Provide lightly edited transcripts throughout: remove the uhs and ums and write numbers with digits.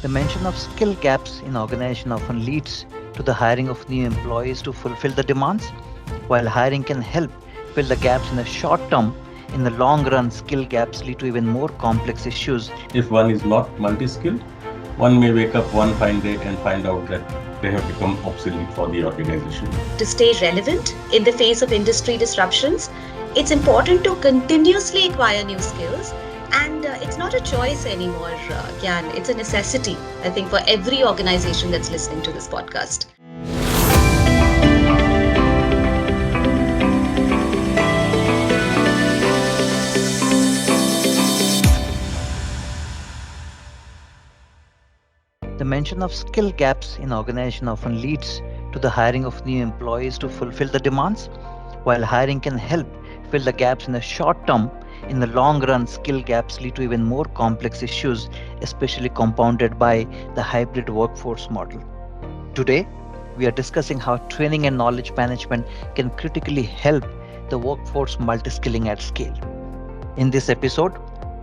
The mention of skill gaps in organization often leads to the hiring of new employees to fulfill the demands. While hiring can help fill the gaps in the short term, in the long run, skill gaps lead to even more complex issues. If one is not multi-skilled, one may wake up one fine day and find out that they have become obsolete for the organization. To stay relevant in the face of industry disruptions, it's important to continuously acquire new skills. And it's not a choice anymore, Gyan. It's a necessity, I think, for every organization that's listening to this podcast. The mention of skill gaps in organization often leads to the hiring of new employees to fulfill the demands. While hiring can help fill the gaps in the short term, in the long run, skill gaps lead to even more complex issues, especially compounded by the hybrid workforce model. Today, we are discussing how training and knowledge management can critically help the workforce multi-skilling at scale. In this episode,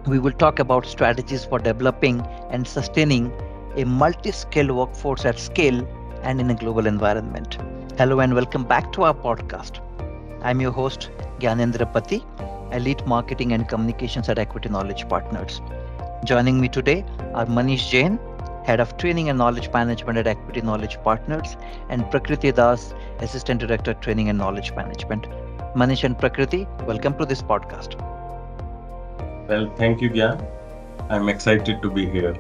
we will talk about strategies for developing and sustaining a multi-skilled workforce at scale and in a global environment. Hello and welcome back to our podcast. I'm your host, Gyanendra Pati. I lead marketing and communications at Acuity Knowledge Partners. Joining me today are Manish Jain, Head of Training and Knowledge Management at Acuity Knowledge Partners, and Prakriti Das, Assistant Director, Training and Knowledge Management. Manish and Prakriti, welcome to this podcast. Well, thank you, Gyan. I'm excited to be here.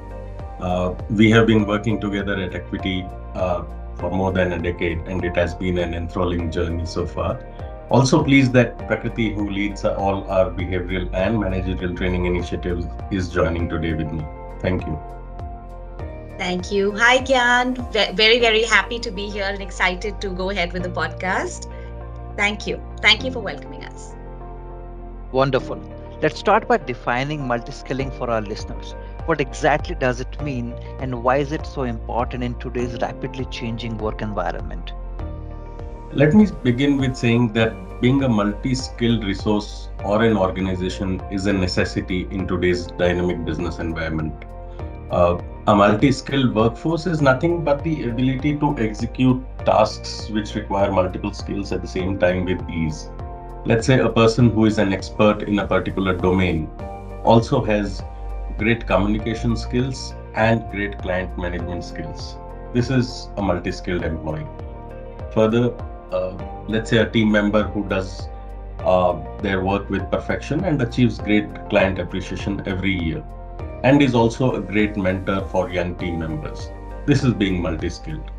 We have been working together at Acuity for more than a decade, and it has been an enthralling journey so far. Also pleased that Prakriti, who leads all our behavioral and managerial training initiatives, is joining today with me. Thank you. Thank you. Hi, Gyan. Very, very happy to be here and excited to go ahead with the podcast. Thank you. Thank you for welcoming us. Wonderful. Let's start by defining multi-skilling for our listeners. What exactly does it mean and why is it so important in today's rapidly changing work environment? Let me begin with saying that being a multi-skilled resource or an organization is a necessity in today's dynamic business environment. A multi-skilled workforce is nothing but the ability to execute tasks which require multiple skills at the same time with ease. Let's say a person who is an expert in a particular domain also has great communication skills and great client management skills. This is a multi-skilled employee. Further, let's say a team member who does their work with perfection and achieves great client appreciation every year and is also a great mentor for young team members. This is being multi-skilled.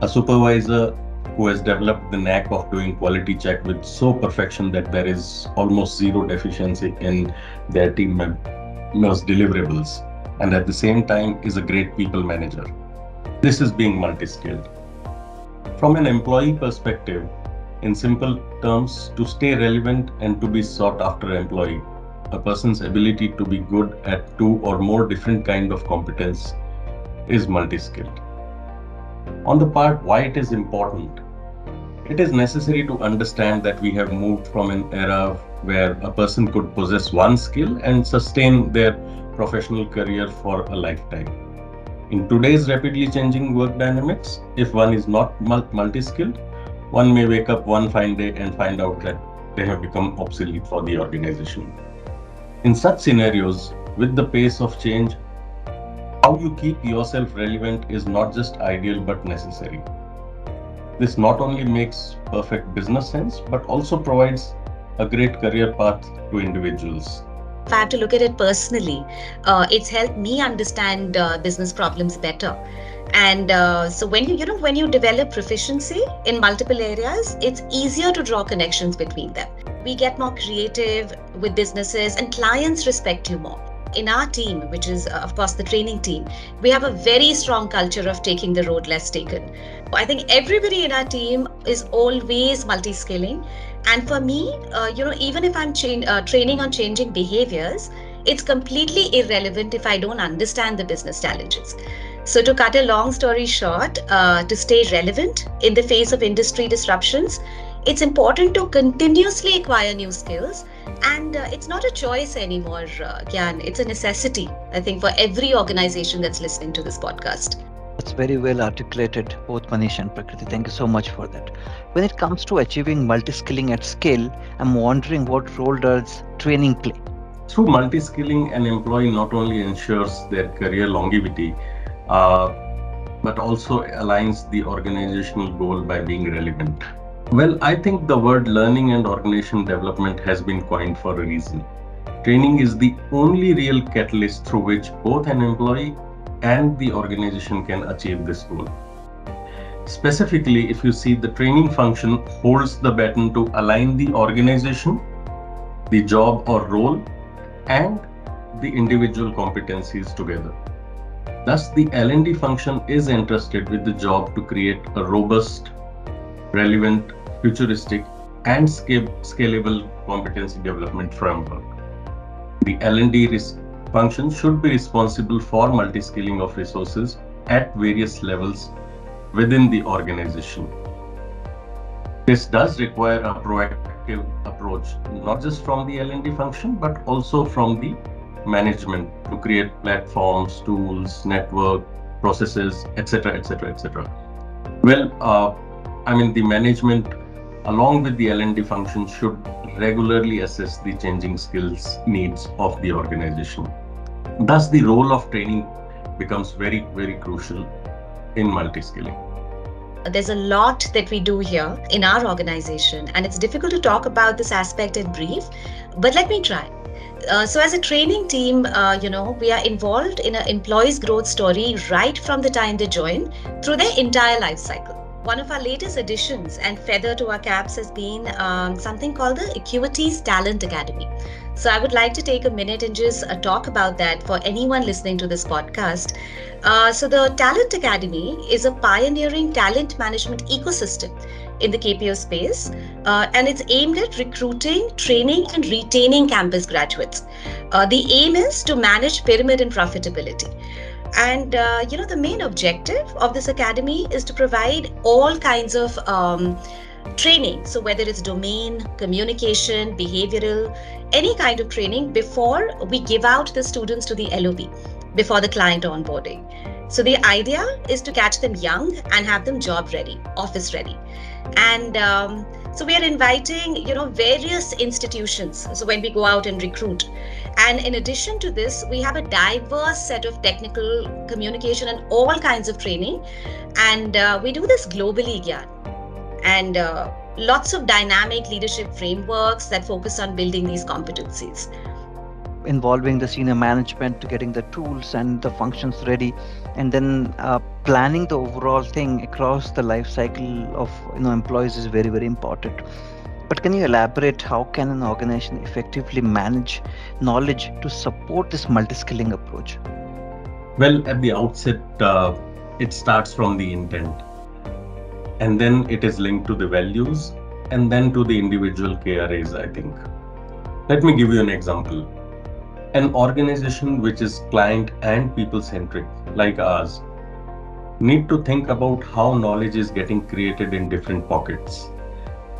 A supervisor who has developed the knack of doing quality check with so perfection that there is almost zero deficiency in their team members' deliverables, and at the same time is a great people manager. This is being multi-skilled. From an employee perspective, in simple terms, to stay relevant and to be sought after employee, a person's ability to be good at two or more different kind of competence is multi-skilled. On the part why it is important, it is necessary to understand that we have moved from an era where a person could possess one skill and sustain their professional career for a lifetime. In today's rapidly changing work dynamics, if one is not multi-skilled, one may wake up one fine day and find out that they have become obsolete for the organization. In such scenarios, with the pace of change, how you keep yourself relevant is not just ideal but necessary. This not only makes perfect business sense, but also provides a great career path to individuals. If I have to look at it personally, it's helped me understand business problems better. And so when you develop proficiency in multiple areas, it's easier to draw connections between them. We get more creative with businesses and clients respect you more. In our team, which is of course the training team, we have a very strong culture of taking the road less taken. I think everybody in our team is always multi-skilling. And for me, even if I'm training on changing behaviors, it's completely irrelevant if I don't understand the business challenges. So to cut a long story short, to stay relevant in the face of industry disruptions, it's important to continuously acquire new skills. And it's not a choice anymore, Gyan. It's a necessity, I think, for every organization that's listening to this podcast. That's very well articulated, both Manish and Prakriti. Thank you so much for that. When it comes to achieving multi-skilling at scale, I'm wondering what role does training play? Through multi-skilling, an employee not only ensures their career longevity, uh, but also aligns the organizational goal by being relevant. Well, I think the word learning and organization development has been coined for a reason. Training is the only real catalyst through which both an employee and the organization can achieve this goal. Specifically, if you see, the training function holds the baton to align the organization, the job or role, and the individual competencies together. Thus, the L&D function is entrusted with the job to create a robust, relevant, futuristic, and scalable competency development framework. The L&D function should be responsible for multi-skilling of resources at various levels within the organization. This does require a proactive approach, not just from the L&D function, but also from the management to create platforms, tools, network, processes, etc., etc., etc. Well, the management, along with the L&D function, should regularly assess the changing skills needs of the organization. Thus, the role of training becomes very, very crucial in multi-skilling. There's a lot that we do here in our organization, and it's difficult to talk about this aspect in brief, but let me try. So as a training team, we are involved in an employee's growth story right from the time they join through their entire life cycle. One of our latest additions and feather to our caps has been something called the Acuity's Talent Academy. So I would like to take a minute and just talk about that for anyone listening to this podcast. So the Talent Academy is a pioneering talent management ecosystem in the KPO space, and it's aimed at recruiting, training, and retaining campus graduates. The aim is to manage pyramid and profitability. And the main objective of this academy is to provide all kinds of training. So whether it's domain, communication, behavioral, any kind of training before we give out the students to the LOB, before the client onboarding. So the idea is to catch them young and have them job ready, office ready. And so we are inviting, various institutions. So when we go out and recruit, and in addition to this, we have a diverse set of technical communication and all kinds of training. And we do this globally, Gyan. And lots of dynamic leadership frameworks that focus on building these competencies. Involving the senior management to getting the tools and the functions ready, and then planning the overall thing across the life cycle of employees is very, very important. But can you elaborate how can an organization effectively manage knowledge to support this multi-skilling approach? Well, at the outset, it starts from the intent, and then it is linked to the values, and then to the individual KRAs, I think. Let me give you an example. An organization which is client and people centric, like ours, need to think about how knowledge is getting created in different pockets,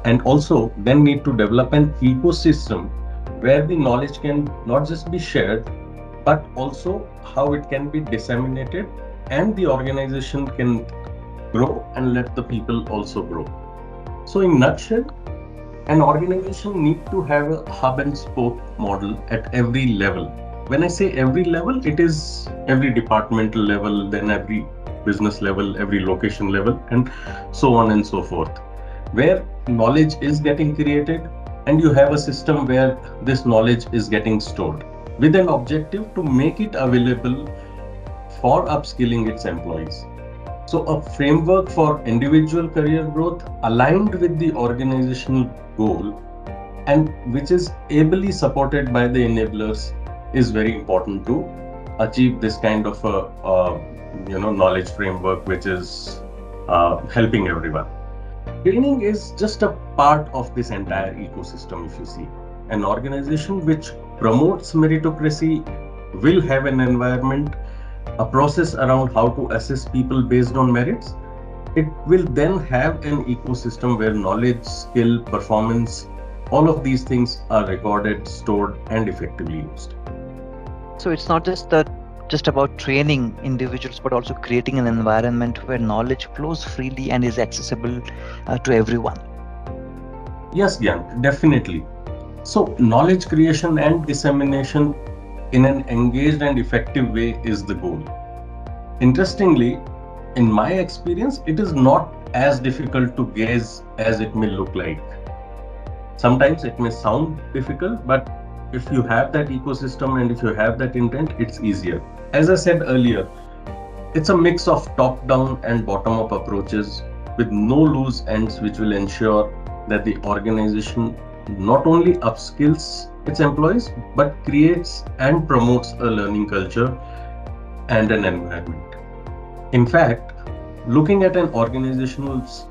and also then need to develop an ecosystem where the knowledge can not just be shared, but also how it can be disseminated, and the organization can grow and let the people also grow. So in nutshell, an organization need to have a hub and spoke model at every level. When I say every level, it is every departmental level, then every business level, every location level, and so on and so forth, where knowledge is getting created, and you have a system where this knowledge is getting stored with an objective to make it available for upskilling its employees. So a framework for individual career growth aligned with the organizational goal, and which is ably supported by the enablers, is very important to achieve this kind of a knowledge framework which is helping everyone. Training is just a part of this entire ecosystem. If you see, an organization which promotes meritocracy will have an environment, a process around how to assess people based on merits. It will then have an ecosystem where knowledge, skill, performance All of these things are recorded, stored, and effectively used. So it's not just about training individuals, but also creating an environment where knowledge flows freely and is accessible to everyone. Yes, Gyan, definitely. So, knowledge creation and dissemination in an engaged and effective way is the goal. Interestingly, in my experience, it is not as difficult to gaze as it may look like. Sometimes it may sound difficult, but if you have that ecosystem and if you have that intent, it's easier. As I said earlier, it's a mix of top down and bottom up approaches with no loose ends, which will ensure that the organization not only upskills its employees but creates and promotes a learning culture and an environment. In fact, looking at an organization's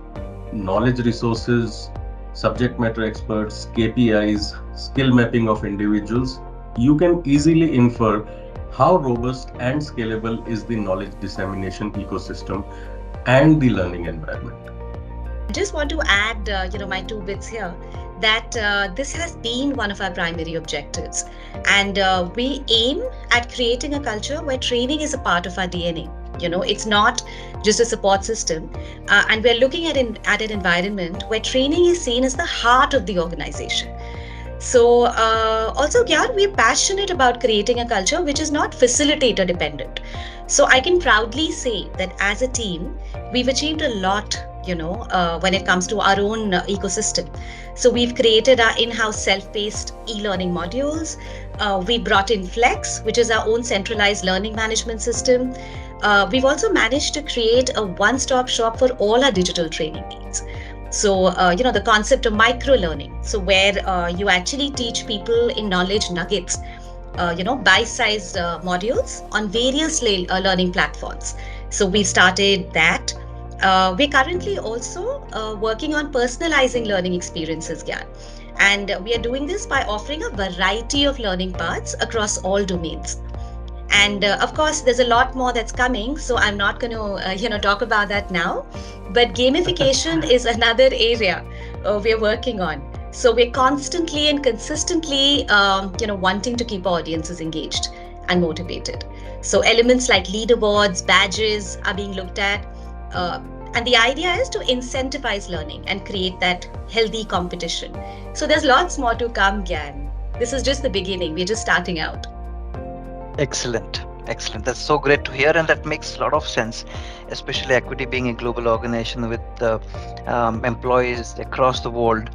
knowledge resources, subject matter experts, KPIs, skill mapping of individuals, you can easily infer how robust and scalable is the knowledge dissemination ecosystem and the learning environment. I just want to add, my two bits here that this has been one of our primary objectives. And we aim at creating a culture where training is a part of our DNA. It's not just a support system. And we're looking at an environment where training is seen as the heart of the organization. So, also, Gyan, we're passionate about creating a culture which is not facilitator dependent. So, I can proudly say that as a team, we've achieved a lot, when it comes to our own ecosystem. So, we've created our in house self paced e learning modules. We brought in Flex, which is our own centralized learning management system. We've also managed to create a one stop shop for all our digital training needs. So, the concept of micro learning. So, where you actually teach people in knowledge nuggets, bite sized modules on various learning platforms. So, we started that. We're currently also working on personalizing learning experiences, Gyan. And we are doing this by offering a variety of learning paths across all domains. And of course, there's a lot more that's coming, so I'm not going to, talk about that now. But gamification is another area we're working on. So we're constantly and consistently, wanting to keep audiences engaged and motivated. So elements like leaderboards, badges are being looked at. And the idea is to incentivize learning and create that healthy competition. So there's lots more to come, Gyan. This is just the beginning. We're just starting out. Excellent. Excellent. That's so great to hear, and that makes a lot of sense, especially Acuity being a global organization with employees across the world.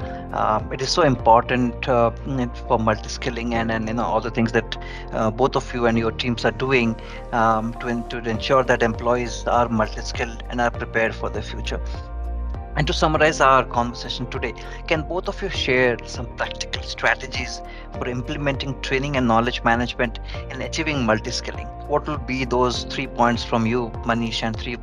It is so important for multi-skilling and all the things that both of you and your teams are doing to ensure that employees are multi-skilled and are prepared for the future. And to summarize our conversation today, can both of you share some practical strategies for implementing training and knowledge management and achieving multi-skilling? What will be those 3 points from you, Manish, and three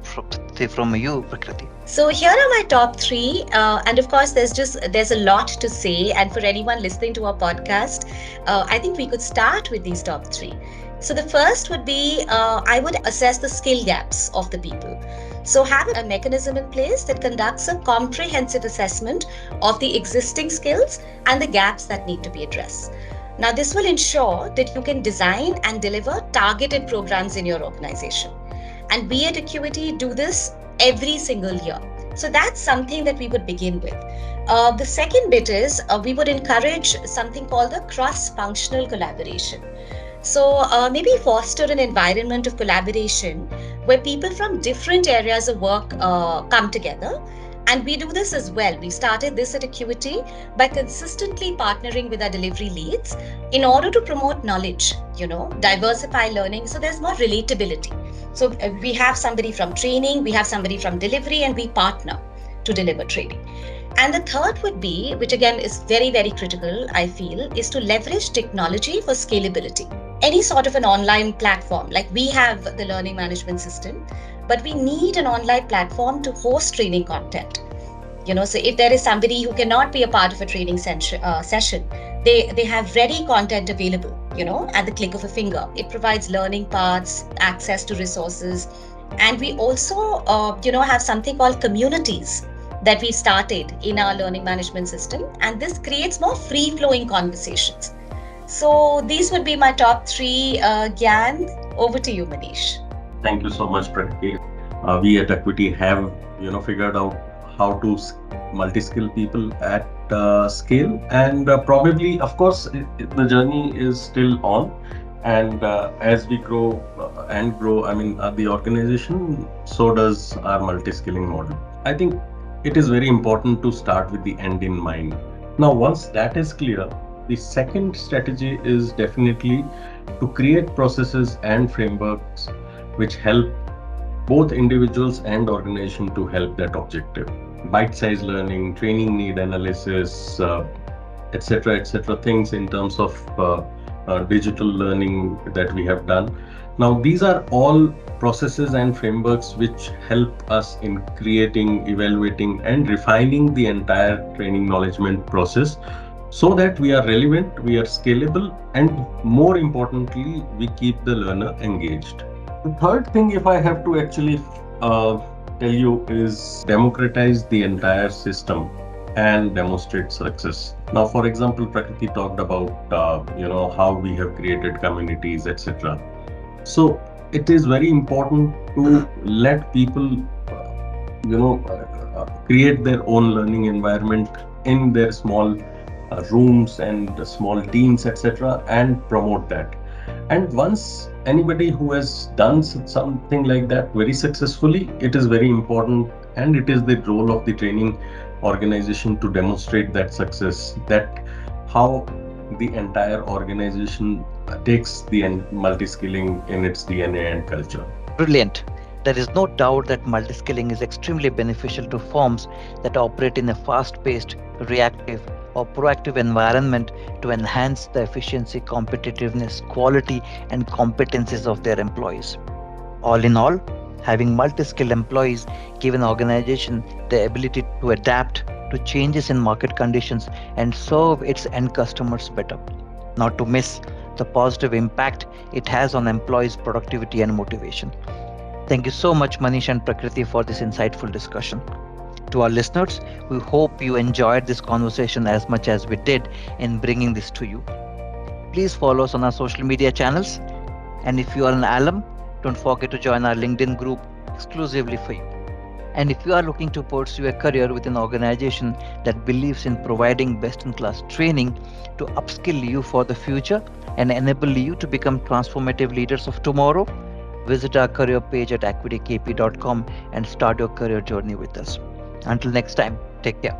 from you, Prakriti? So here are my top three, and of course, there's a lot to say. And for anyone listening to our podcast, I think we could start with these top three. So the first would be I would assess the skill gaps of the people. So have a mechanism in place that conducts a comprehensive assessment of the existing skills and the gaps that need to be addressed. Now, this will ensure that you can design and deliver targeted programs in your organization. And we at Acuity do this every single year. So that's something that we would begin with. The second bit is we would encourage something called the cross-functional collaboration. So maybe foster an environment of collaboration where people from different areas of work come together. And we do this as well. We started this at Acuity by consistently partnering with our delivery leads in order to promote knowledge, diversify learning. So there's more relatability. So we have somebody from training, we have somebody from delivery, and we partner to deliver training. And the third would be, which again is very, very critical, I feel, is to leverage technology for scalability. Any sort of an online platform, like we have the learning management system, but we need an online platform to host training content. So if there is somebody who cannot be a part of a training session, they have ready content available, at the click of a finger. It provides learning paths, access to resources. And we also, have something called communities that we started in our learning management system, and this creates more free flowing conversations. So these would be my top three. Gyan, over to you, Manish. Thank you so much, Prakriti. We at Acuity have, figured out how to multi-skill people at scale, and probably, of course, the journey is still on. And as we grow and grow, I mean, the organization, so does our multi-skilling model. I think it is very important to start with the end in mind. Now, once that is clear, the second strategy is definitely to create processes and frameworks which help both individuals and organization to help that objective. Bite-sized learning, training need analysis, etc., things in terms of digital learning that we have done. Now, these are all processes and frameworks which help us in creating, evaluating, and refining the entire training knowledgement process so that we are relevant, we are scalable, and more importantly, we keep the learner engaged. The third thing, if I have to actually tell you, is democratize the entire system and demonstrate success. Now, for example, Prakriti talked about how we have created communities, etc. So it is very important to let people create their own learning environment in their small rooms and small teams, etc., and promote that. And once anybody who has done something like that very successfully, it is very important, and it is the role of the training organization to demonstrate that success, that how the entire organization takes the multi-skilling in its DNA and culture. Brilliant. There is no doubt that multiskilling is extremely beneficial to firms that operate in a fast paced, reactive, or proactive environment to enhance the efficiency, competitiveness, quality, and competencies of their employees. All in all, having multi skilled employees give an organization the ability to adapt to changes in market conditions and serve its end customers better, not to miss the positive impact it has on employees' productivity and motivation. Thank you so much, Manish and Prakriti, for this insightful discussion. To our listeners, we hope you enjoyed this conversation as much as we did in bringing this to you. Please follow us on our social media channels. And if you are an alum, don't forget to join our LinkedIn group exclusively for you. And if you are looking to pursue a career with an organization that believes in providing best in class training to upskill you for the future and enable you to become transformative leaders of tomorrow, visit our career page at acuitykp.com and start your career journey with us. Until next time, take care.